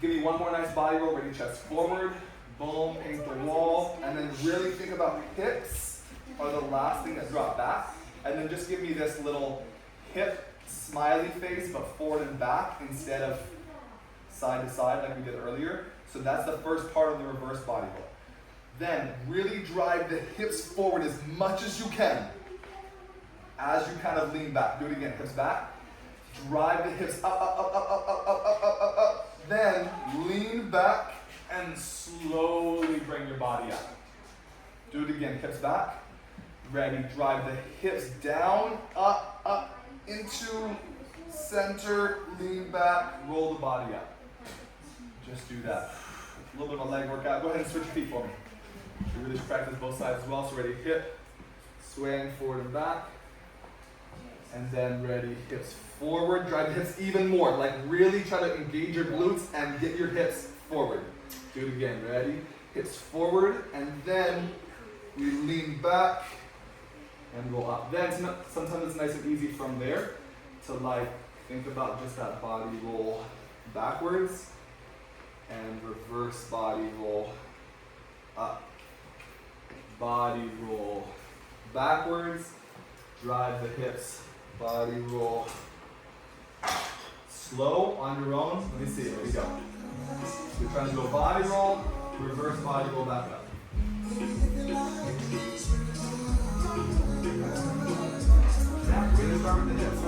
Give me one more nice body roll, ready, chest forward, boom, paint the wall, and then really think about hips are the last thing that drop back, and then just give me this little hip smiley face, but forward and back instead of side to side like we did earlier. So that's the first part of the reverse body roll. Then really drive the hips forward as much as you can as you kind of lean back. Do it again, hips back. Drive the hips up, up, up, up, up, up, up, up, up, up, up. Then lean back and slowly bring your body up. Do it again, hips back. Ready, drive the hips down, up, up, into center, lean back, roll the body up. Just do that. A little bit of a leg workout. Go ahead and switch your feet for me. We really should practice both sides as well. So ready, hip, swaying forward and back. And then ready, hips forward. Drive the hips even more. Like really try to engage your glutes and get your hips forward. Do it again. Ready, hips forward. And then we lean back and roll up. Then sometimes it's nice and easy from there to like think about just that body roll backwards and reverse body roll up. Body roll backwards, drive the hips, body roll slow on your own. Let me see, here we go. We're trying to go body roll, reverse body roll back up. Yeah, we're gonna start with the hips.